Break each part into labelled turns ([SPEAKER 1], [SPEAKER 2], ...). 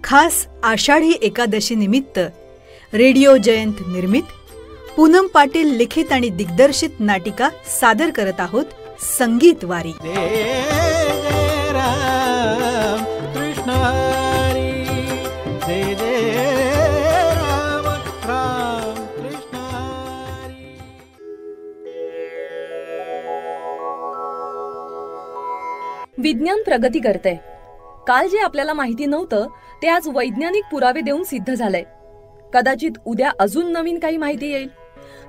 [SPEAKER 1] खास आषाढी एकादशी निमित्त रेडिओ जयंत निर्मित पूनम पाटील लिखित आणि दिग्दर्शित नाटिका सादर करत आहोत, संगीत वारी.
[SPEAKER 2] विज्ञान प्रगती करते. काल जे आपल्याला माहिती नव्हतं ते आज वैज्ञानिक पुरावे देऊन सिद्ध झालंय. कदाचित उद्या अजून नवीन काही माहिती येईल.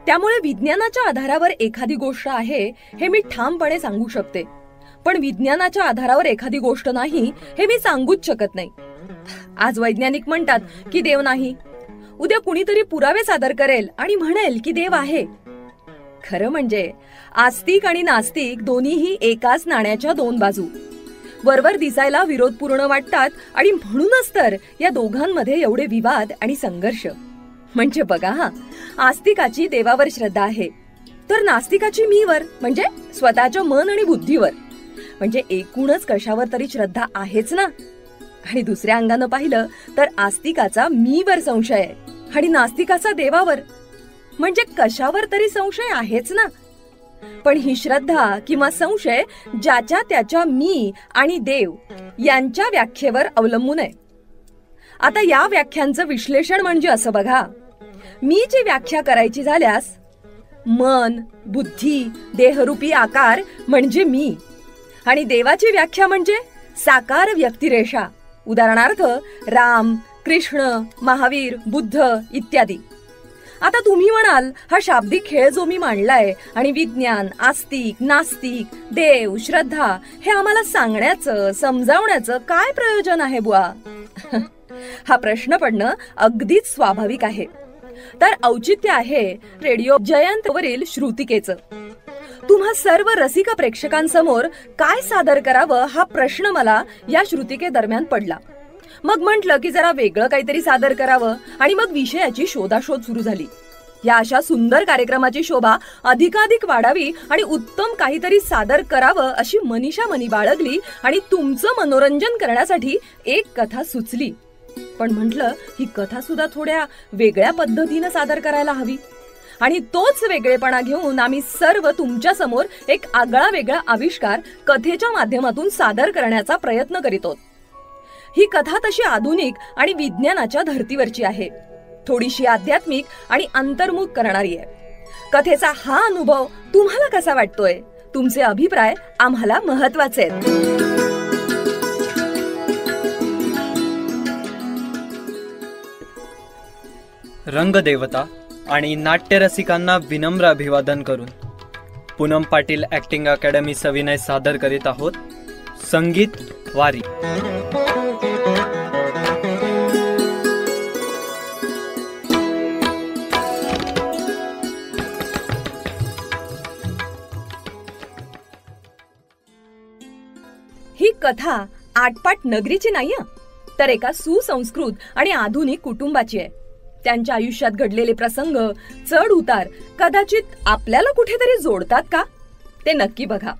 [SPEAKER 2] त्यामुळे विज्ञानाच्या आधारावर एखादी गोष्ट आहे हे मी ठामपणे सांगू शकते, पण विज्ञानाच्या आधारावर एखादी गोष्ट नाही हे मी सांगूच शकत नाही. आज वैज्ञानिक म्हणतात की देव नाही, उद्या कुणीतरी पुरावे सादर करेल आणि म्हणेल की देव आहे. खरं म्हणजे आस्तिक आणि नास्तिक दोन्हीही एकाच नाण्याच्या दोन बाजू. वरवर दिसायला विरोधपूर्ण वाटतात आणि म्हणूनच तर या दोघांमध्ये एवढे विवाद आणि संघर्ष. म्हणजे बघा हा, आस्तिकाची देवावर श्रद्धा आहे, तर नास्तिकाची मीवर म्हणजे स्वतःच्या मन आणि बुद्धीवर. म्हणजे एकूणच कशावर तरी श्रद्धा आहेच ना. आणि दुसऱ्या अंगानं पाहिलं तर आस्तिकाचा मीवर संशय आहे आणि नास्तिकाचा देवावर. म्हणजे कशावर तरी संशय आहेच ना. पण ही श्रद्धा किंवा संशय ज्याच्या त्याच्या मी आणि देव यांच्या व्याख्येवर अवलंबून आहे. आता या व्याख्यांचं विश्लेषण म्हणजे असं बघा, मी जी व्याख्या करायची झाल्यास मन, बुद्धी, देहरूपी आकार म्हणजे मी, आणि देवाची व्याख्या म्हणजे साकार व्यक्तिरेषा. उदाहरणार्थ राम, कृष्ण, महावीर, बुद्ध इत्यादी. आता तुम्ही म्हणाल, हा शाब्दिक खेळ जो मी मांडलाय आणि विज्ञान, आस्तिक, नास्तिक, देव, श्रद्धा हे आम्हाला सांगण्याचं, समजावण्याचं काय प्रयोजन आहे बुवा? हा प्रश्न पडणं अगदीच स्वाभाविक आहे. तर औचित्य आहे रेडिओ जयंत वरील श्रुतिकेचं. तुम्हा सर्व रसिक प्रेक्षकांसमोर काय सादर करावं हा प्रश्न मला या श्रुतिके दरम्यान पडला. मग म्हटलं की जरा वेगळं काहीतरी सादर करावं आणि मग विषयाची शोधाशोध सुरू झाली. या अशा सुंदर कार्यक्रमाची शोभा अधिकाधिक वाढावी आणि उत्तम काहीतरी सादर करावं अशी मनीषा मनी बाळगली आणि तुमचं मनोरंजन करण्यासाठी एक कथा सुचली. पण म्हटलं ही कथा सुद्धा थोड्या वेगळ्या पद्धतीनं सादर करायला हवी. आणि तोच वेगळेपणा घेऊन आम्ही सर्व तुमच्या समोर एक आगळा वेगळा आविष्कार कथेच्या माध्यमातून सादर करण्याचा प्रयत्न करीत आहोत. ही कथा तशी आधुनिक आणि विज्ञानाच्या धर्तीवरची आहे, थोडीशी आध्यात्मिक आणि अंतर्मुख करणारी आहे. कथेचा हा अनुभव तुम्हाला कसा वाटतोय? तुमचे अभिप्राय आम्हाला महत्त्वाचे आहेत.
[SPEAKER 3] रंगदेवता आणि नाट्यरसिकांना विनम्र अभिवादन करून पूनम पाटील ॲक्टिंग अकॅडमी सविनय सादर करीत आहोत, संगीत वारी.
[SPEAKER 2] ही कथा आटपाट नगरीची नाही, तर एका सुसंस्कृत आणि आधुनिक कुटुंबाची आहे. त्यांच्या आयुष्यात घडलेले प्रसंग, चढ उतार कदाचित आपल्याला कुठेतरी जोडतात का, ते नक्की बघा.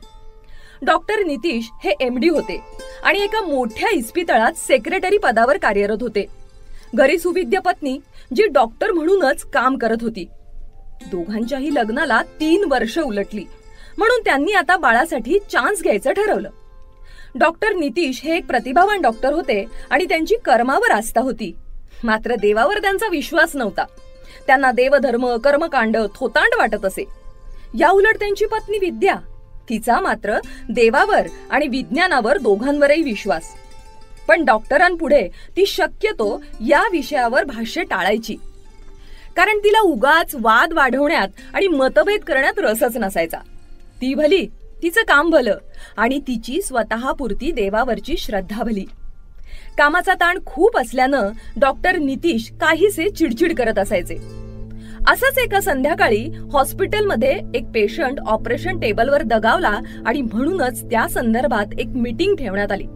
[SPEAKER 2] डॉक्टर नितीश हे MD होते आणि एका मोठ्या इस्पितळात सेक्रेटरी पदावर कार्यरत होते. घरी सुविद्य पत्नी जी डॉक्टर म्हणूनच काम करत होती. दोघांच्याही लग्नाला 3 वर्ष उलटली, म्हणून त्यांनी आता बाळासाठी चान्स घ्यायचं ठरवलं. डॉक्टर नितीश हे एक प्रतिभावान डॉक्टर होते आणि त्यांची कर्मावर आस्था होती, मात्र देवावर त्यांचा विश्वास नव्हता. त्यांना देवधर्म, कर्मकांड थोतांड वाटत असे. या उलट त्यांची पत्नी विद्या, तिचा मात्र देवावर आणि विज्ञानावर दोघांवरही विश्वास. पण डॉक्टरांपुढे ती शक्यतो या विषयावर भाष्य टाळायची, कारण तिला उगाच वाद वाढवण्यात आणि मतभेद करण्यात रसच नसायचा. ती भली, तिचं काम भलं आणि तिची स्वतःपुरती देवावरची श्रद्धा भली. कामाचा ताण खूप असल्यानं डॉक्टर नितीश काहीसे चिडचिड करत असायचे. असंच एका संध्याकाळी हॉस्पिटलमध्ये एक पेशंट ऑपरेशन टेबलवर दगावला आणि म्हणूनच त्या संदर्भात एक मीटिंग ठेवण्यात आली,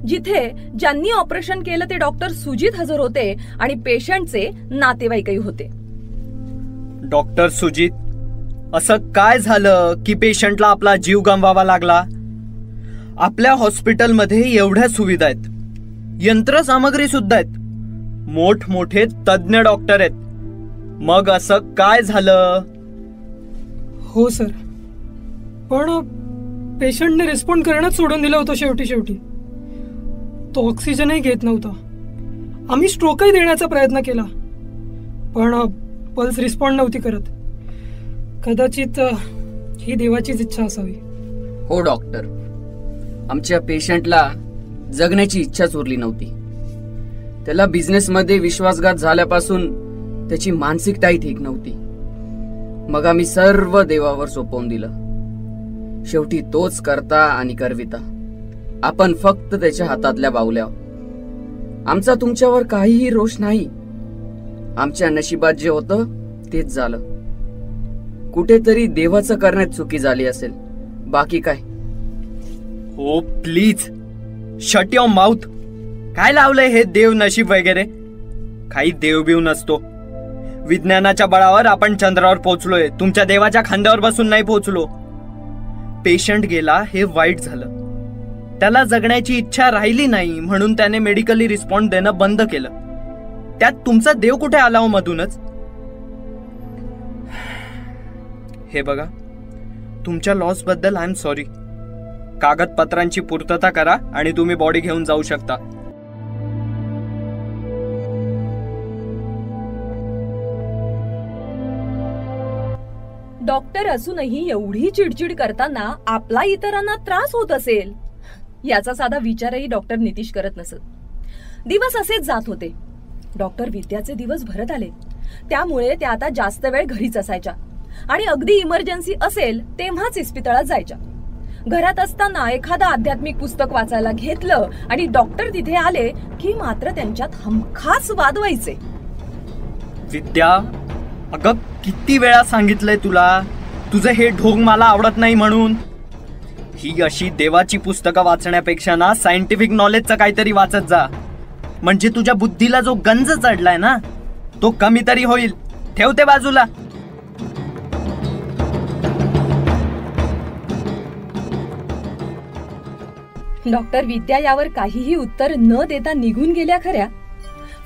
[SPEAKER 2] जिथे ज्यांनी ऑपरेशन केलं ते डॉक्टर सुजित हजर होते आणि पेशंटचे नातेवाईकही होते.
[SPEAKER 3] डॉक्टर सुजित, असं काय झालं की पेशंटला आपला जीव गमवावा लागला? आपल्या हॉस्पिटलमध्ये एवढ्या सुविधा आहेत, यंत्रसामग्री सुद्धा आहेत, मोठमोठे तज्ञ डॉक्टर आहेत. मग असं काय झालं?
[SPEAKER 4] हो सर, पण पेशंटने रिस्पॉन्ड करणंच सोडून दिलं होतं. शेवटी तो ऑक्सिजनही घेत नव्हता. आम्ही स्ट्रोकही देण्याचा प्रयत्न केला, पण पल्स रिस्पॉन्ड नव्हती करत. कदाचित ही देवाचीच इच्छा असावी.
[SPEAKER 5] हो डॉक्टर, आमच्या पेशंटला जगण्याची इच्छाच उरली नव्हती. त्याला बिझनेसमध्ये विश्वासघात झाल्यापासून त्याची मानसिकताही ठीक नव्हती. मग आम्ही सर्व देवावर सोपवून दिलं. शेवटी तोच करता आणि करविता. आपण फक्त त्याच्या हातातल्या बाहुल्या. आमचा तुमच्यावर काहीही रोष नाही. आमच्या नशिबात जे होतं तेच झालं. कुठेतरी देवाचं करण्यात चुकी झाली असेल, बाकी काय.
[SPEAKER 3] हो प्लीज शट युअर माउथ. काय लावलंय हे देव नशीब वगैरे? काही देवबिव नसतो. विज्ञानाच्या बळावर आपण चंद्रावर पोहोचलोय, तुमच्या देवाच्या खांद्यावर बसून नाही पोहोचलो. पेशंट गेला हे वाईट झालं. त्याला जगण्याची इच्छा राहिली नाही म्हणून त्याने मेडिकली रिस्पॉन्ड देणं बंद केलं. त्यात तुमचा देव कुठे आला हो मधूनच? हे बघा, तुमच्या लॉस बद्दल आय एम सॉरी. कागदपत्रांची पूर्तता करा आणि तुम्ही बॉडी घेऊन जाऊ शकता.
[SPEAKER 2] डॉक्टर असूनही एवढी चिडचिड करताना आपला इतरांना त्रास होत असेल याचा साधा विचारही डॉक्टर नितीश करत नसत. दिवस असेच जात होते. डॉक्टर विद्याचे दिवस भरत आले, त्यामुळे त्या आता जास्त वेळ घरीच असायच्या आणि अगदी इमर्जन्सी असेल तेव्हाच इस्पितळात जायच्या. घरात असताना एखादं आध्यात्मिक पुस्तक वाचायला घेतलं आणि डॉक्टर तिथे आले की मात्र त्यांच्यात हमखास वाद व्हायचे.
[SPEAKER 3] विद्या, अगं किती वेळा सांगितलंय तुला, तुझं हे ढोंग मला आवडत नाही म्हणून. ही अशी देवाची पुस्तकं वाचण्यापेक्षा ना सायंटिफिक नॉलेजचं काहीतरी वाचत जा. म्हणजे तुझ्या बुद्धीला जो गंज चढलाय ना तो कमी तरी होईल. ठेवते बाजूला.
[SPEAKER 2] डॉक्टर विद्या यावर काहीही उत्तर न देता निघून गेल्या खऱ्या.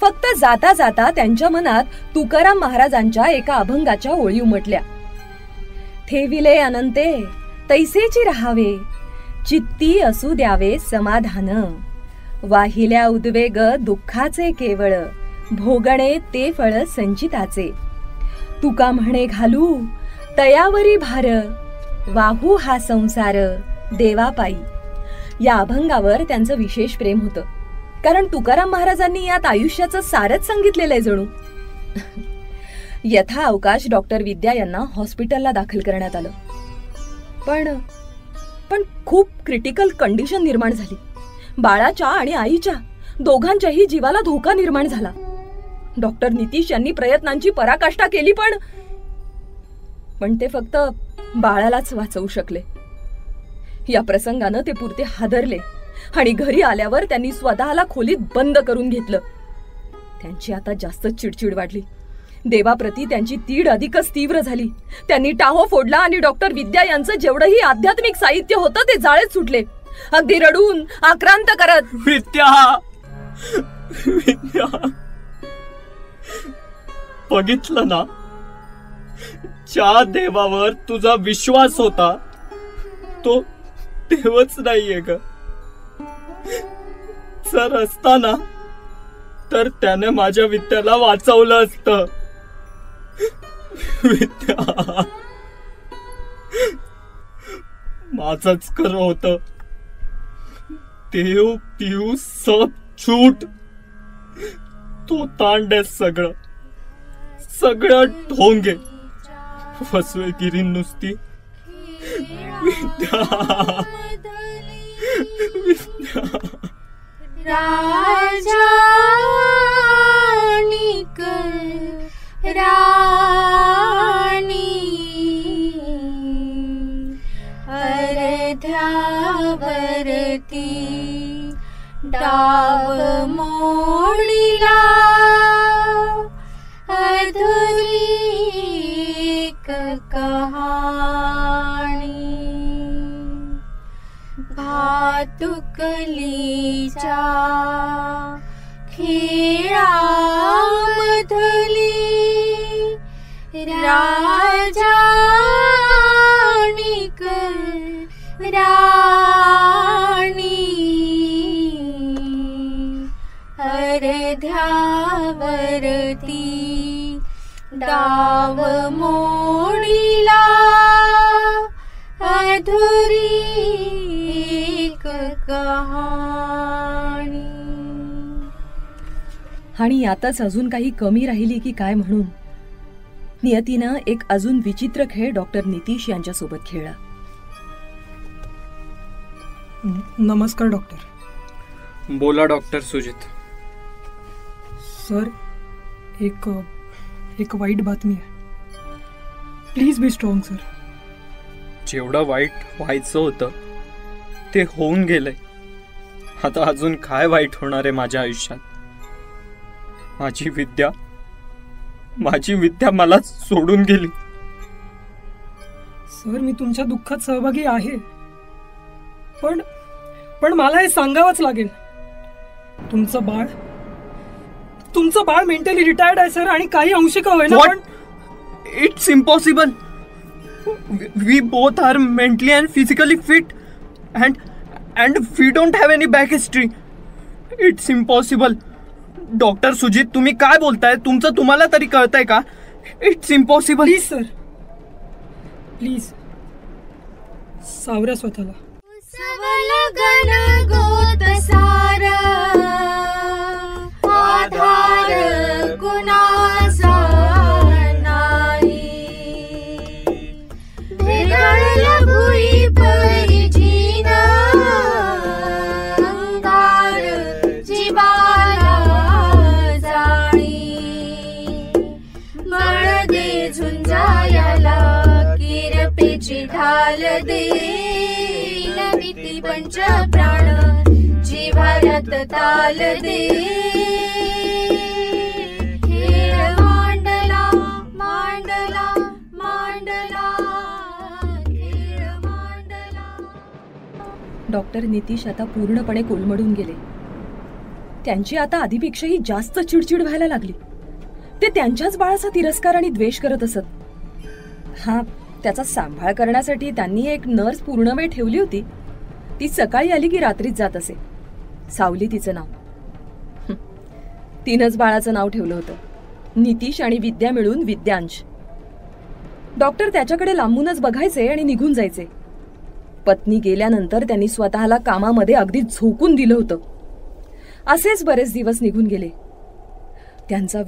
[SPEAKER 2] फक्त जाता जाता त्यांच्या मनात तुकाराम महाराजांच्या एका अभंगाच्या ओळी उमटल्या. ठेविले अनंते तैसेची राहावे, चित्ती असू द्यावे समाधान. वाहिल्या उद्वेग दुःखाचे केवळ, भोगणे ते फळ संचिताचे. तुका म्हणे घालू तयावरी भार, वाहू हा संसार देवापायी. या अभंगावर त्यांचं विशेष प्रेम होतं, कारण तुकाराम महाराजांनी यात आयुष्याचं सारच सांगितलेलं आहे जणू. यथा अवकाश डॉक्टर विद्या यांना हॉस्पिटलला दाखल करण्यात आलं. पण खूप क्रिटिकल कंडिशन निर्माण झाली. बाळाच्या आणि आईच्या दोघांच्याही जीवाला धोका निर्माण झाला. डॉक्टर नितीश यांनी प्रयत्नांची पराकाष्ठा केली, पण ते फक्त बाळालाच वाचवू शकले. या प्रसंगानं ते पुरते हादरले आणि घरी आल्यावर त्यांनी स्वतःला खोलीत बंद करून घेतलं. त्यांची आता जास्त चिडचिड वाढली. देवाप्रती त्यांची तीड अधिकच तीव्र झाली. त्यांनी टाहो फोडला आणि डॉक्टर विद्या यांचं जेवढंही आध्यात्मिक साहित्य होतं ते जाळेत सुटले, अगदी रडून आक्रांत करत.
[SPEAKER 3] विद्या, बघितलं ना, ज्या देवावर तुझा विश्वास होता तो देवच नाहीये ग. जर असताना तर त्याने माझ्या विद्याला वाचवलं असतं. विद्या, माझंच खरं होतं. देव पिऊ सब झूट. तो तांडे सगळं ढोंगे, फसवेगिरी नुसती. विद्या,
[SPEAKER 6] राजा राणी अर्ध्यावरती डाव मोडीला, अधुरी एक कहाणी. भातुकलीच्या अर्ध्यावरती डाव मोडीला अधुरी एक कहाणी.
[SPEAKER 2] आणि यातच अजून काही कमी राहिली की काय म्हणून नियतीनं एक अजून विचित्र खेळ डॉक्टर नितीश यांच्यासोबत खेळला.
[SPEAKER 4] नमस्कार डॉक्टर.
[SPEAKER 3] बोला डॉक्टर सुजित.
[SPEAKER 4] सर, एक वाईट बातमी आहे. Please be strong sir.
[SPEAKER 3] जेवढं वाईट व्हायचं होतं ते होऊन गेलंय. आता अजून काय वाईट होणार आहे माझ्या आयुष्यात. माझी विद्या मला सोडून गेली.
[SPEAKER 4] सर, मी तुमच्या दुःखात सहभागी आहे, पण मला हे सांगावंच लागेल. तुमचं बाळ मेंटली रिटायर्ड आहे सर, आणि काही अंशी का होईना. पण
[SPEAKER 3] it's impossible. We both are mentally and physically fit and we don't have any back history. It's impossible. Doctor Sujit, तुम्ही काय बोलताय? तुम्हाला तरी कळतंय का? It's impossible.
[SPEAKER 4] Please sir, please सावरा स्वतःला.
[SPEAKER 6] सवलगन गोत सारा आधार कुणाचा नाही. भेदळ भुई परिजीन अंगार जीवाला जाणी. बळ दे झुंजायाला किरपेची ढाल दे. नमिती पंच प्राण जिव्हाऱ्यात ताल दे. खेळ मांडला मांडला मांडला खेळ मांडला.
[SPEAKER 2] डॉक्टर नितीश आता पूर्णपणे कोलमडून गेले. त्यांची आता आधीपेक्षाही जास्त चिडचिड व्हायला लागली. ते त्यांच्याच बाळाचा तिरस्कार आणि द्वेष करत असत. हा, त्याचा सांभाळ करण्यासाठी त्यांनी एक नर्स पूर्ण वेळ ठेवली होती. ती सकाळी आली की रात्रीच जात असे. सावली तिचं नाव. तिनंच बाळाचं नाव ठेवलं होतं. नितीश आणि विद्या मिळून विद्यांश. डॉक्टर त्याच्याकडे लांबूनच बघायचे आणि निघून जायचे. पत्नी गेल्यानंतर त्यांनी स्वतःला कामामध्ये अगदी झोकून दिलं होतं. असेच बरेच दिवस निघून गेले. त्यांचा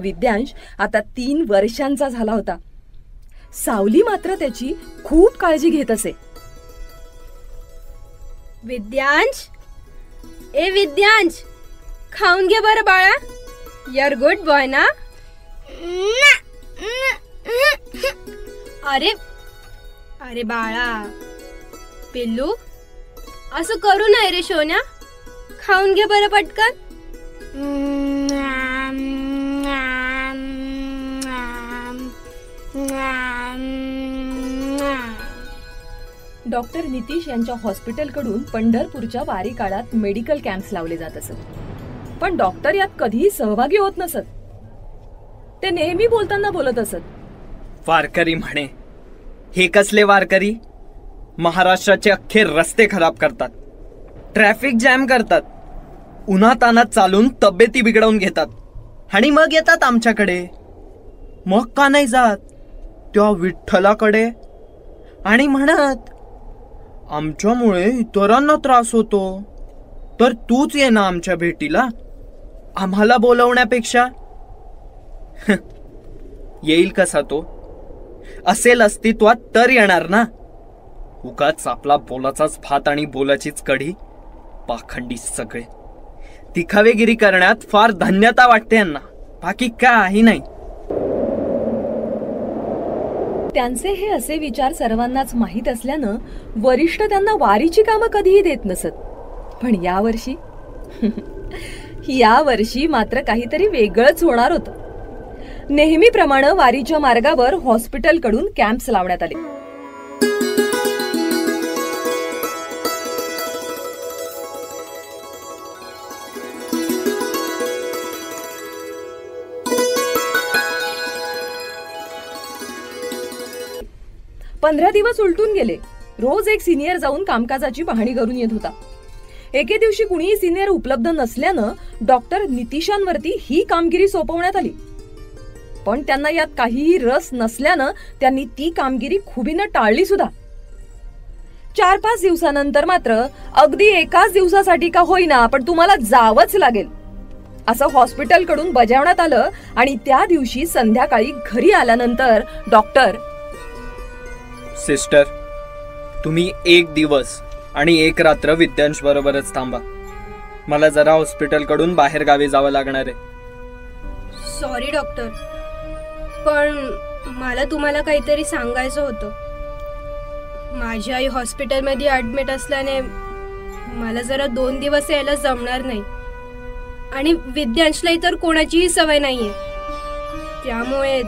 [SPEAKER 2] विद्यांश आता 3 वर्षांचा झाला होता. सावली मात्र त्याची खूप काळजी घेत असे.
[SPEAKER 7] विद्यांश, ए विद्यांश, खाऊन घे बरं बाळा. युअर गुड बॉय ना. अरे अरे बाळा, पिल्लू, असं करू नये रे सोन्या. खाऊन घे बरं पटकन.
[SPEAKER 2] डॉक्टर नितीश यांच्या हॉस्पिटलकडून पंढरपूरच्या वारी काळात मेडिकल कॅम्प्स लावले जात असत. पण डॉक्टर यात कधीही सहभागी होत नसत. ते नेहमी बोलताना बोलत असत.
[SPEAKER 3] वारकरी म्हणे. हे कसले वारकरी? महाराष्ट्राचे अख्खे रस्ते खराब करतात, ट्रॅफिक जॅम करतात, उन्हातानात चालून तब्येती बिघडवून घेतात आणि मग येतात आमच्याकडे. मग का नाही जात त्या विठ्ठलाकडे आणि म्हणत, आमच्यामुळे इतरांना त्रास होतो, तर तूच ये ना आमच्या भेटीला, आम्हाला बोलवण्यापेक्षा. येईल कसा तो? असेल अस्तित्वात तर येणार ना. उगाच आपला बोलाचाच भात आणि बोलाचीच कढी. पाखंडी सगळे. तिखावेगिरी करण्यात फार धन्यता वाटते यांना, बाकी काही नाही.
[SPEAKER 2] त्यांचे हे असे विचार सर्वांनाच माहीत असल्यानं वरिष्ठ त्यांना वारीची कामं कधीही देत नसत. पण यावर्षी मात्र काहीतरी वेगळंच होणार होतं. नेहमीप्रमाणे वारीच्या मार्गावर हॉस्पिटलकडून कॅम्प्स लावण्यात आले. पंधरा दिवस उलटून गेले. रोज एक सिनियर जाऊन कामकाजाची पाहणी करून येत होता. एके दिवशी कुणीही सिनियर उपलब्ध नसल्यानं डॉक्टर नितिशांवरती ही कामगिरी सोपवण्यात आली. पण त्यांना यात काहीही रस नसल्यानं त्यांनी ती कामगिरी खुबीनं टाळली सुद्धा. 4-5 दिवसानंतर मात्र अगदी एकाच दिवसासाठी का होईना पण तुम्हाला जावंच लागेल असं हॉस्पिटलकडून बजावण्यात आलं. आणि त्या दिवशी संध्याकाळी घरी आल्यानंतर डॉक्टर,
[SPEAKER 3] सिस्टर, तुम्ही 1 दिवस आणि 1 रात्र विद्यांश बरोबरच थांबा. मला जरा हॉस्पिटलकडून बाहेर गावी जावं लागणार आहे.
[SPEAKER 7] सॉरी डॉक्टर, पण मला तुम्हाला काहीतरी सांगायचं होतं. माझी आई हॉस्पिटलमध्ये ॲडमिट असल्याने मला जरा 2 दिवस यायला जमणार नाही. आणि विद्यांशला इतर कोणाचीही सवय नाहीये, त्यामुळे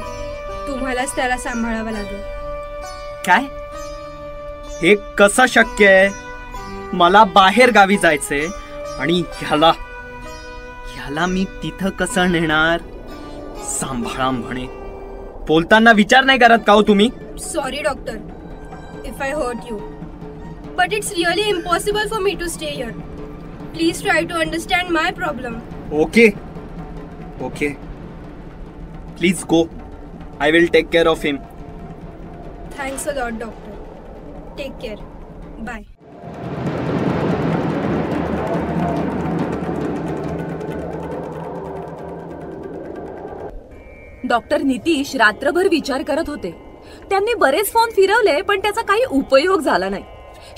[SPEAKER 7] तुम्हालाच त्याला सांभाळावं लागेल.
[SPEAKER 3] काय? हे कसं शक्य आहे? मला बाहेर गावी जायचंय आणि ह्याला मी तिथं कसं नेणार? सांभाळा म्हणे. बोलताना विचार नाही करत का हो तुम्ही?
[SPEAKER 7] Sorry doctor, if I hurt you, but it's really impossible for me to stay here. Please try to understand my problem.
[SPEAKER 3] Okay, please go. I will take care of him.
[SPEAKER 7] Thanks a lot, doctor. Take care. Bye.
[SPEAKER 2] Doctor Nitish रात्रभर विचार करत होते. त्यांनी बरेच phone फिरवले पण त्याचा काही उपयोग झाला नाही.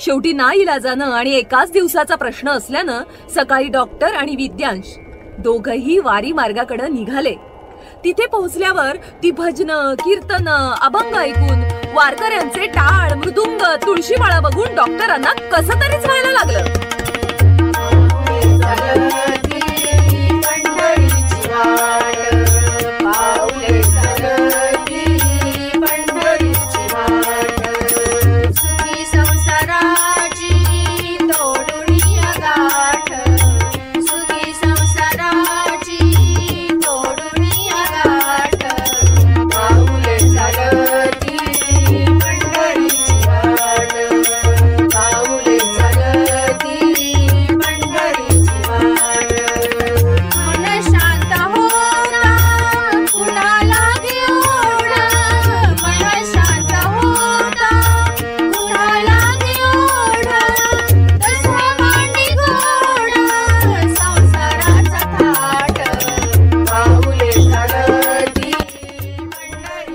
[SPEAKER 2] शेवटी नाईलाजानं आणि एकाच दिवसाचा प्रश्न असल्यानं सकाळी डॉक्टर आणि विद्यांश दोघंही वारी मार्गाकडे निघाले. तिथे पोहोचल्यावर ती भजनं, कीर्तनं, अभंग ऐकून वारकऱ्यांचे टाळ, मृदुंग, तुळशीमाळा बघून डॉक्टरांना कसं तरीच व्हायला लागलं.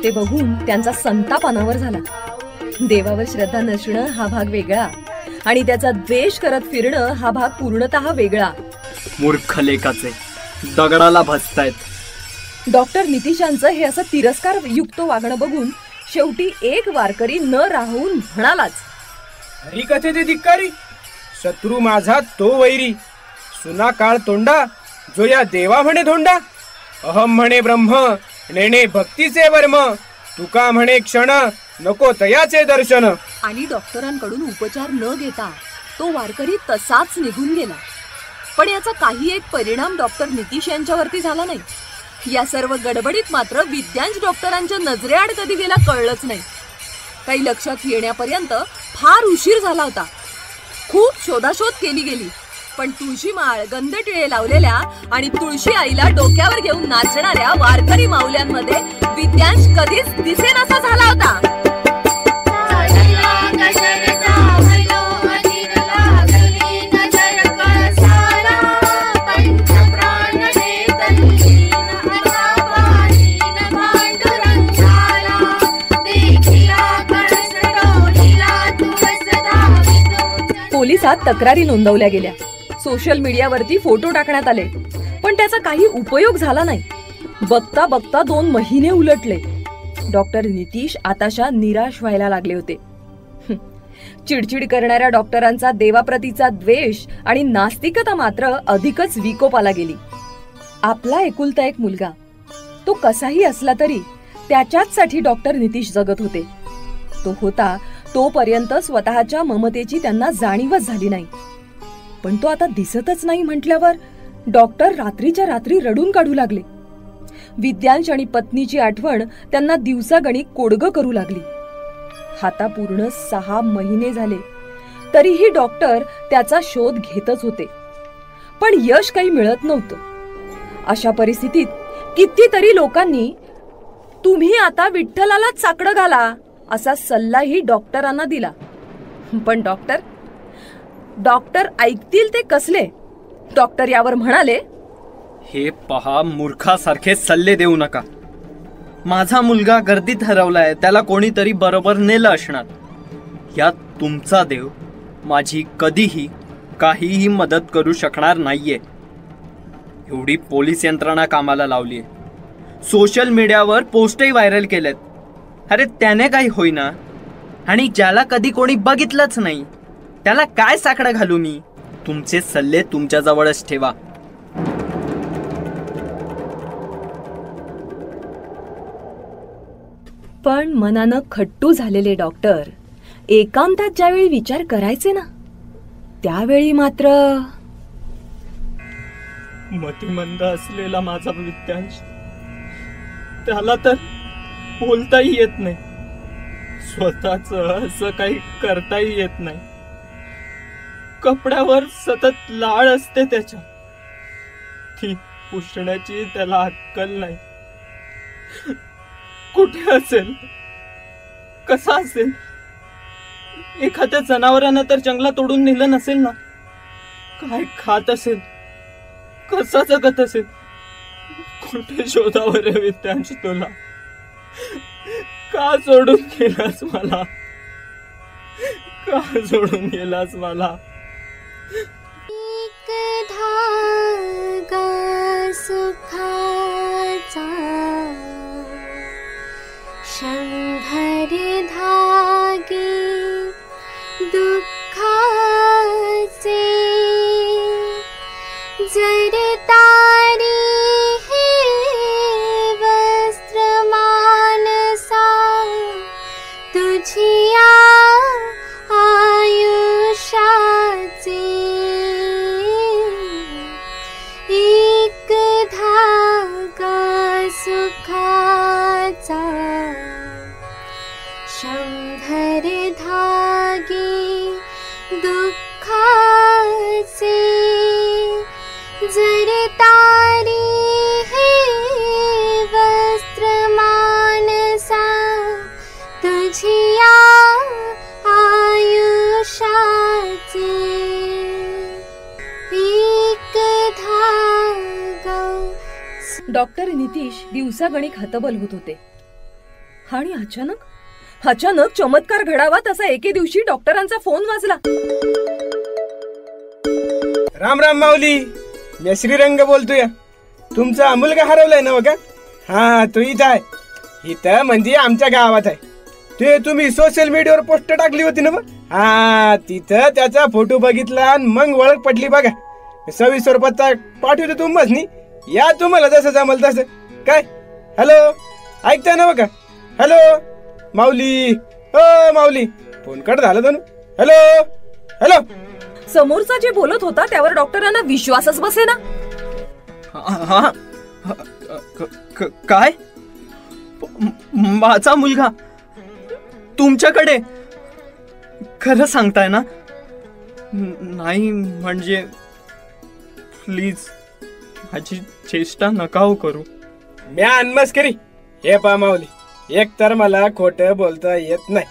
[SPEAKER 2] ते बघून त्यांचा संताप अनावर झाला. देवावर श्रद्धा नसणं हा भाग वेगळा आणि त्याचा द्वेष करत फिरणं हा भाग पूर्णतः वेगळा.
[SPEAKER 3] मूर्ख लेखाचे दगडाला भजतायत.
[SPEAKER 2] डॉक्टर नितिशांचं हे असं तिरस्कार युक्त वागणं बघून शेवटी एक वारकरी न राहून म्हणालाच,
[SPEAKER 8] हरिकथे ते धिक्कारी, शत्रू माझा तो वैरी, सुना काळ तोंडा जो या देवा म्हणे धोंडा. अहम म्हणे ब्रह्म, नेणे भक्तीचे वर्म, तुका म्हणे क्षण नको तयाचे दर्शन.
[SPEAKER 2] आणि डॉक्टरांकडून उपचार न घेता तो वारकरी तसाच निघून गेला. पण याचा काही एक परिणाम डॉक्टर नितीश यांच्यावरती झाला नाही. या सर्व गडबडीत मात्र विद्यांश डॉक्टरांच्या नजरेआड कधी गेला कळलंच नाही. काही लक्षात येण्यापर्यंत फार उशीर झाला होता. खूप शोधाशोध केली गेली पण तुळशी माळ, गंधटिळे लावलेल्या आणि तुळशी आईला डोक्यावर घेऊन नाचणाऱ्या वारकरी माऊल्यांमध्ये विद्यांश कधीच दिसेनासा झाला होता. पोलिसात तक्रारी नोंदवल्या गेल्या. सोशल मीडियावरती फोटो टाकण्यात आले पण त्याचा काही उपयोग झाला नाही. बघता बघता 2 महिने उलटले. डॉक्टर नितीश आताशा निराश व्हायला लागले होते. चिडचिड करणाऱ्या डॉक्टरांचा देवाप्रतीचा द्वेष आणि नास्तिकता मात्र अधिकच विकोपाला गेली. आपला एकुलता एक मुलगा, तो कसाही असला तरी त्याच्याचसाठी डॉक्टर नितीश जगत होते. तो होता तोपर्यंत स्वतःच्या ममतेची त्यांना जाणीवच झाली नाही. पण तो आता दिसतच नाही म्हटल्यावर डॉक्टर रात्रीच्या रात्री रडून काढू लागले. विद्यांश आणि पत्नीची आठवण त्यांना दिवसागणिक कोडगं करू लागली. आता पूर्ण 6 महिने झाले तरीही डॉक्टर त्याचा शोध घेतच होते, पण यश काही मिळत नव्हतं. अशा परिस्थितीत कितीतरी लोकांनी तुम्ही आता विठ्ठलालाच साकडं घाला असा सल्लाही डॉक्टरांना दिला. पण डॉक्टर ऐकतील ते कसले? डॉक्टर यावर म्हणाले,
[SPEAKER 3] हे पहा, मूर्खासारखे सल्ले देऊ नका. माझा मुलगा गर्दीत हरवलाय, त्याला कोणीतरी बरोबर नेलं असणार. यात तुमचा देव माझी कधीही काहीही मदत करू शकणार नाहीये. एवढी पोलीस यंत्रणा कामाला लावलीये, सोशल मीडियावर पोस्टही व्हायरल केलेत. अरे त्याने काही होईना, आणि ज्याला कधी कोणी बघितलंच नाही त्याला काय साकडं घालू मी? तुमचे सल्ले तुमच्या जवळच ठेवा.
[SPEAKER 2] पण मनानं खट्टू झालेले डॉक्टर एकांतात ज्यावेळी विचार करायचे ना, त्यावेळी मात्र
[SPEAKER 3] मतिमंद असलेला माझा विद्यांश, त्याला तर बोलताही येत नाही, स्वतःच असं काही करताही येत नाही. कपड्यावर सतत लाळ असते त्याच्या, ती पुसण्याची त्याला अक्कल नाही. कुठे असेल, कसा असेल? एखाद्या जनावरानं तर जंगलात तोडून नेलं नसेल ना? काय खात असेल, कसा जगत असेल? कुठे शोधावर विद्यांश तुला? का सोडून गेलास मला? का सोडून गेलास मला?
[SPEAKER 6] एक धागा सुखाचा, 100 धागे दुःखाचे. जर तारी हे वस्त्र मानसा, तुझिया आयुष्याचे. एक धागा सुखाचा, 100 धागे दुःखाचे. जर तारी हे वस्त्र मानसा, तुझिया आयुष्याचे. एक धागा.
[SPEAKER 2] डॉक्टर नितीश दिवसागणिक हतबल होत होते. आणि अचानक चमत्कार घडावा तसा एके दिवशी डॉक्टरांचा फोन वाजला.
[SPEAKER 8] राम राम माऊली, मी श्रीरंग बोलतोय. तुमचा मुलगा हरवलाय ना बघा? हा, तो इथं आहे. इथं म्हणजे आमच्या गावात आहे. ते तुम्ही सोशल मीडियावर पोस्ट टाकली होती ना बघ? हा, तिथं त्याचा फोटो बघितला आणि मग ओळख पडली बघा. सविस्तर पत्ता पाठवतो तुम्हाला. या तुम्हाला जसं जमल तसं. काय? हॅलो, ऐकताय ना बघा? हॅलो माऊली, हो माऊली, फोन कट झाला तो. Hello hello.
[SPEAKER 2] समोरचा जे बोलत होता त्यावर डॉक्टरांना विश्वासच बसेना.
[SPEAKER 3] काय? माझा मुलगा तुमच्याकडे? खरं सांगताय ना? नाही म्हणजे प्लीज माझी चेष्टा नका करू.
[SPEAKER 8] म्या अनमस्करी. हे पा माऊली, एक तर मला खोटं बोलता येत नाही,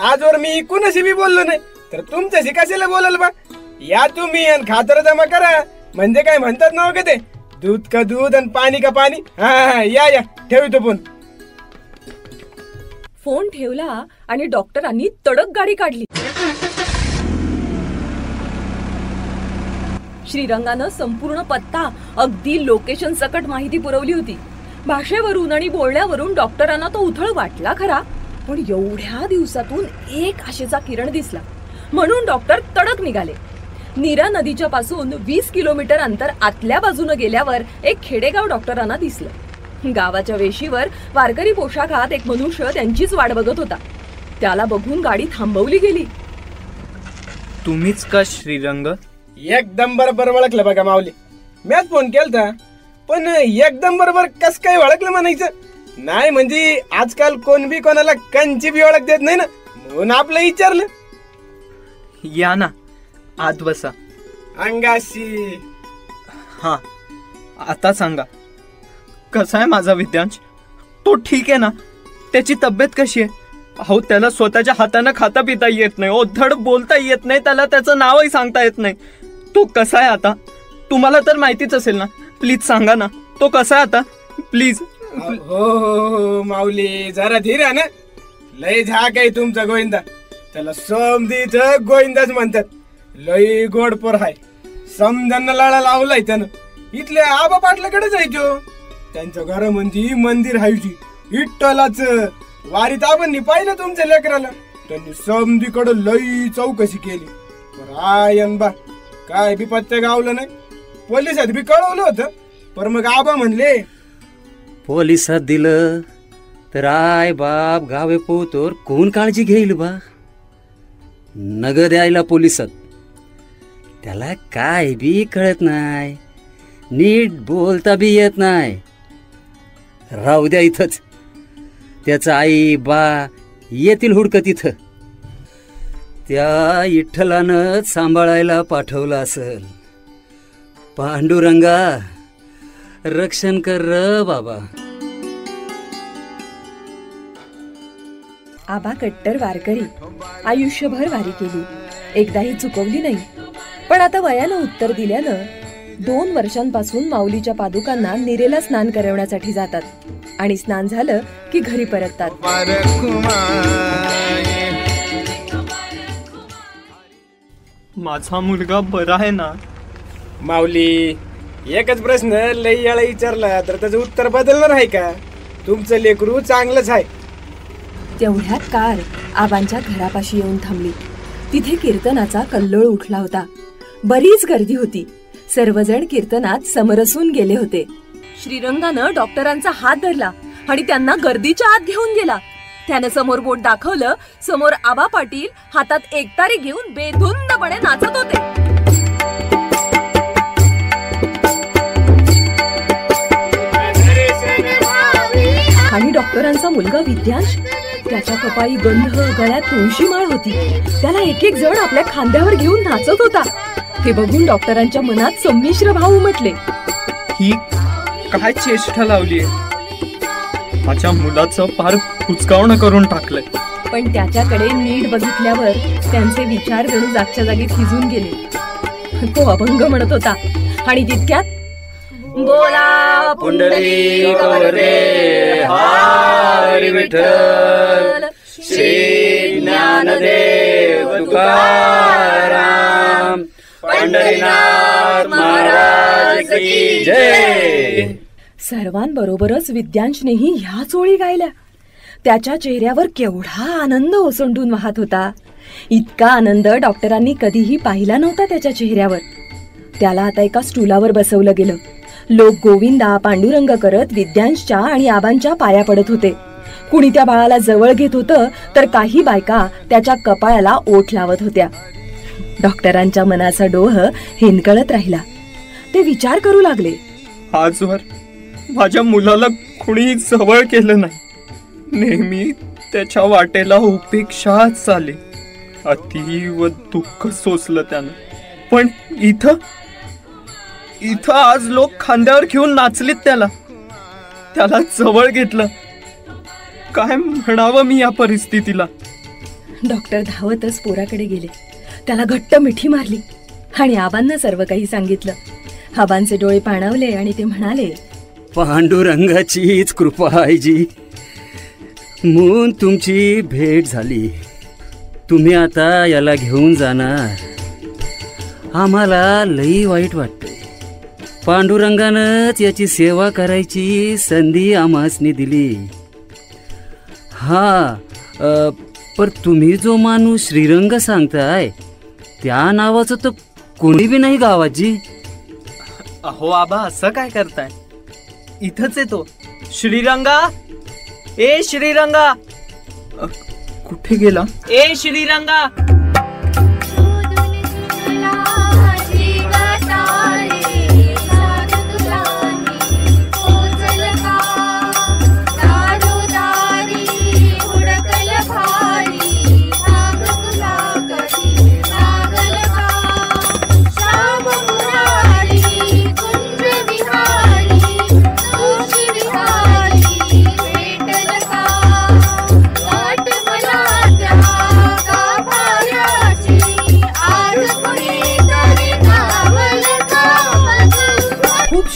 [SPEAKER 8] आजवर मी कुणाशी बी बोललो नाही, तर तुमच्याशी कशाला बोलाल बा? या तुम्ही आणि खातर जमा करा. म्हणजे काय म्हणतात ना का ते, दूध का दूध आणि पाणी का पाणी. हा, या ठेवतो फोन.
[SPEAKER 2] फोन ठेवला आणि डॉक्टरांनी तडक गाडी काढली. श्रीरंगानं संपूर्ण पत्ता, अगदी लोकेशन सकट माहिती पुरवली होती. भाषेवरून आणि बोलण्यावरून डॉक्टरांना तो उथळ वाटला खरा, पण एवढ्या दिवसातून एक आशेचा किरण दिसला. म्हणून डॉक्टर तडक निघाले. नीरा नदीच्या पासून 20 किलोमीटर अंतर आतल्या बाजूने गेल्यावर एक खेडेगाव डॉक्टरांना दिसलं. गावाच्या वेशीवर वारकरी पोशाखात एक मनुष्य त्यांचीच वाट बघत होता. त्याला बघून गाडी थांबवली गेली.
[SPEAKER 3] तुम्हीच का श्रीरंग?
[SPEAKER 8] एकदम बरोबर ओळखलं बघा माऊली. मीच फोन केलता, पण एकदम बरोबर कस काय ओळखलं म्हणायचं नाही. म्हणजे आजकाल कोण बी कोणाला कंची बी ओळख देत नाही ना, म्हणून आपलं विचारलं.
[SPEAKER 3] या ना, आत बसा.
[SPEAKER 8] अंगाशी.
[SPEAKER 3] हा, आता सांगा, कसा आहे माझा विद्यांश? तो ठीक आहे ना? त्याची तब्येत कशी आहे? अहो, त्याला स्वतःच्या हाताने खाता पिता येत नाही, धड बोलता येत नाही, त्याला त्याचं नावही सांगता येत नाही. तो कसा आहे आता? तुम्हाला तर माहितीच असेल ना. प्लीज सांगा ना, तो कसा आहे आता? प्लीज.
[SPEAKER 8] हो हो हो माऊली, जरा धीर आहे ना. लय झाक आहे तुमचा गोविंदा. त्याला समधीच गोविंदाच म्हणतात. लय गोडपोर हाय. समजांना लळा लावलाय त्यानं. इथले आबा पाटलाकडेच आहे तो. त्यांच्या घरामध्ये मंदिर हायची विठ्ठलाच. वारीत आपण पाहिलं तुमच्या लेकराला. त्यांनी समधीकडे लई चौकशी केली, पण आयन बा काय बी पत्ते गावलं नाही. पोलिसात बी कळवलं होतं, पण मग आबा म्हणले
[SPEAKER 9] पोलिसात दिलं तर आय बाप गावे पोतोर कोण काळजी घेईल बा. नगद द्यायला पोलिसात. त्याला काय बी कळत नाही, नीट बोलता बी येत नाही. राहू द्या इथंच. त्याचं आई बा येतील हुडकत इथं. त्या विठ्ठलानं सांभाळायला पाठवलं असेल. पांडुरंगा रक्षण कर र बाबा.
[SPEAKER 2] आबा कट्टर वारकरी, आयुष्यभर वारी केली, एकदाही चुकवली नाही. पण आता वयानं उत्तर दिल्यानं 2 वर्षांपासून माऊलीच्या पादुकांना निरेला स्नान करवण्यासाठी जातात आणि स्नान झालं की घरी परततात.
[SPEAKER 3] माझा मुलगा बरा आहे ना?
[SPEAKER 8] माऊली, एकच प्रश्न लई वेळा विचारला तर त्याचं उत्तर बदलणार आहे का? तुमचं लेकरू चांगलंच आहे.
[SPEAKER 2] तेवढ्यात कार आबांच्या घरापाशी येऊन थांबली. तिथे कीर्तनाचा कल्लोळ उठला होता. बरीच गर्दी होती. सर्वजण कीर्तनात समरसून गेले होते. श्रीरंगानं डॉक्टरांचा हात धरला आणि त्यांना गर्दीच्या आत घेऊन गेला. त्यानं समोर बोट दाखवलं. समोर आबा पाटील हातात एकतारी घेऊन बेधुंदपणे नाचत होते. आणि डॉक्टरांचा मुलगा विद्यांश, त्याच्या कपाळी गंध, गळ्यात तुळशी माळ होती. त्याला एक एक जण आपल्या खांद्यावर घेऊन नाचत होता. हे बघून डॉक्टरांच्या मनात संमिश्र भाव उमटले.
[SPEAKER 3] ही काय चेष्टा लावलीये? माझ्या मुलाचं फार कुचकावणं करून टाकलंय.
[SPEAKER 2] पण त्याच्याकडे नीट बघितल्यावर त्यांचे विचार जणू जागच्या जागी थिजून गेले. तो अभंग म्हणत होता आणि तितक्यात बोला पुंडलिक वरदे हरी विठ्ठल श्री ज्ञानदेव तुकाराम पंढरीनाथ महाराज की जय. सर्वांबरोबरच विद्यांशनेही ह्या ओळी गायल्या. त्याच्या चेहऱ्यावर केवढा आनंद ओसंडून वाहत होता. इतका आनंद डॉक्टरांनी कधीही पाहिला नव्हता त्याच्या चेहऱ्यावर. त्याला आता एका स्टूलावर बसवलं गेलं. लोक गोविंदा पांडुरंग करत विद्यांशच्या आणि आबांच्या पाया पडत होते. कुणी त्या बाळाला जवळ घेत होतं, तर काही बायका त्याच्या कपाळाला ओठ लावत होत्या. डॉक्टरांच्या मनाचा डोह हिंदकळत राहिला. ते विचार करू लागले,
[SPEAKER 3] आजवर माझ्या मुलाला कुणी जवळ केलं नाही. नेहमी त्याच्या वाटेला उपेक्षाच चाले. अतीव दुःख सोसलं त्यानं. पण इथं आज लोक खांद्यावर घेऊन नाचलीत त्याला जवळ घेतलं. काय म्हणावं मी या परिस्थितीला?
[SPEAKER 2] डॉक्टर धावतच पोराकडे गेले. त्याला घट्ट मिठी मारली आणि आबांना सर्व काही सांगितलं. आबांचे डोळे पाणावले आणि ते म्हणाले,
[SPEAKER 9] पांडुरंगाचीच कृपा आहे जी. म्हणून तुमची भेट झाली. तुम्ही आता याला घेऊन जाणार. आम्हाला लई वाईट वाटतंय. पांडुरंगानंच याची सेवा करायची संधी आम्हासनी दिली. हा, पर तुम्ही जो माणूस श्रीरंग सांगताय त्या नावाचं तर कोणी बी नाही गावात जी.
[SPEAKER 3] अहो आबा, असं काय करताय? इथंच येतो श्रीरंगा. ए श्रीरंगा, कुठे गेला? ए श्रीरंगा.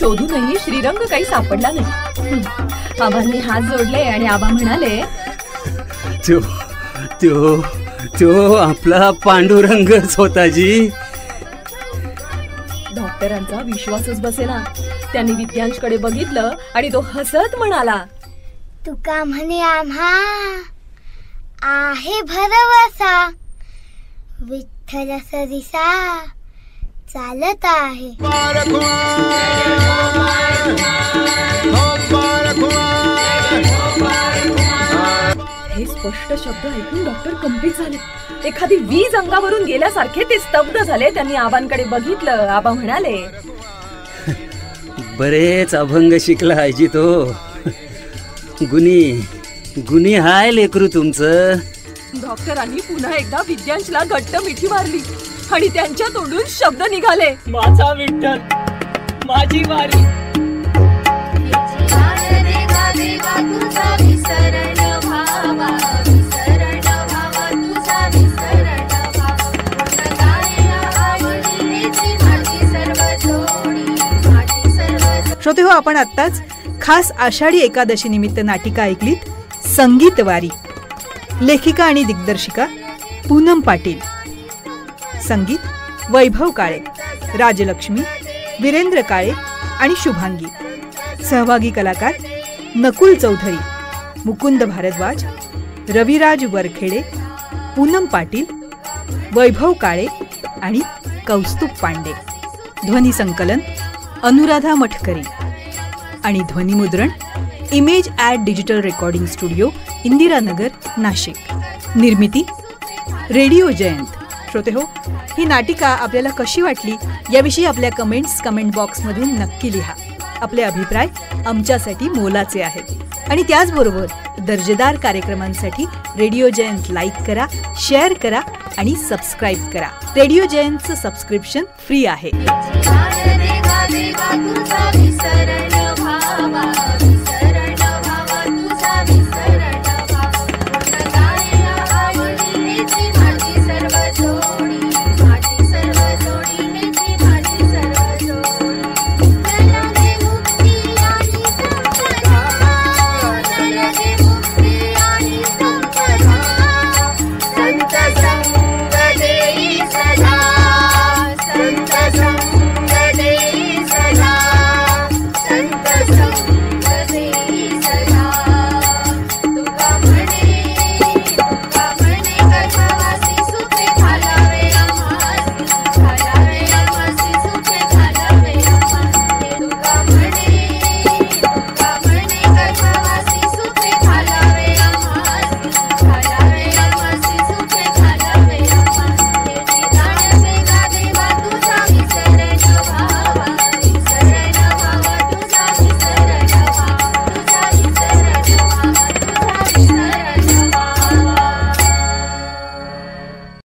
[SPEAKER 2] शोधूनही श्रीरंग काही सापडला नाही. आबांनी हात जोडले आणि आबा म्हणाले,
[SPEAKER 9] तो तो तो आपला पांडुरंगच होता जी.
[SPEAKER 2] डॉक्टरांचा विश्वासच बसेना. त्यांनी विद्यांशकडे बघितलं आणि तो हसत म्हणाला,
[SPEAKER 6] तुका म्हणे आम्हा आहे भरवसा, विठ्ठल सरिसा चालत आहे.
[SPEAKER 2] हे स्पष्ट शब्द ऐकून डॉक्टर कंपित झाले. एखादी वीज अंगावरून गेल्यासारखे ते स्तब्ध झाले. त्यांनी आबांकडे बघितलं. आबा म्हणाले,
[SPEAKER 9] बरेच अभंग शिकला आहे जी तो. गुणी हाय लेकरू तुमचं.
[SPEAKER 2] डॉक्टरांनी पुन्हा एकदा विद्यांशला घट्ट मिठी मारली आणि त्यांच्या तोंडून शब्द निघाले,
[SPEAKER 3] माझा विठ्ठल, माझी वारी.
[SPEAKER 1] श्रोते हो, आपण आत्ताच खास आषाढी एकादशी निमित्त नाटिका ऐकलीत, संगीत वारी. लेखिका आणि दिग्दर्शिका पूनम पाटील. संगीत वैभव काळे, राजलक्ष्मी, वीरेंद्र काळे आणि शुभांगी. सहभागी कलाकार नकुल चौधरी, मुकुंद भारद्वाज, रविराज वरखेडे, पूनम पाटील, वैभव काळे आणि कौस्तुभ पांडे. ध्वनी संकलन अनुराधा मठकरी आणि ध्वनिमुद्रण image at digital recording studio, Indiranagar, Nashik. निर्मिती रेडिओ जयंत. श्रोते हो, ही नाटिका आपल्याला कशी वाटली याविषयी आपल्या कमेंट बॉक्समधून नक्की लिहा. आपले अभिप्राय आमच्यासाठी मोलाचे आहेत. आणि त्याचबरोबर दर्जेदार कार्यक्रमांसाठी रेडिओ जयंत लाईक करा, शेअर करा आणि सबस्क्राईब करा. रेडिओ जयंतचं सबस्क्रिप्शन फ्री आहे.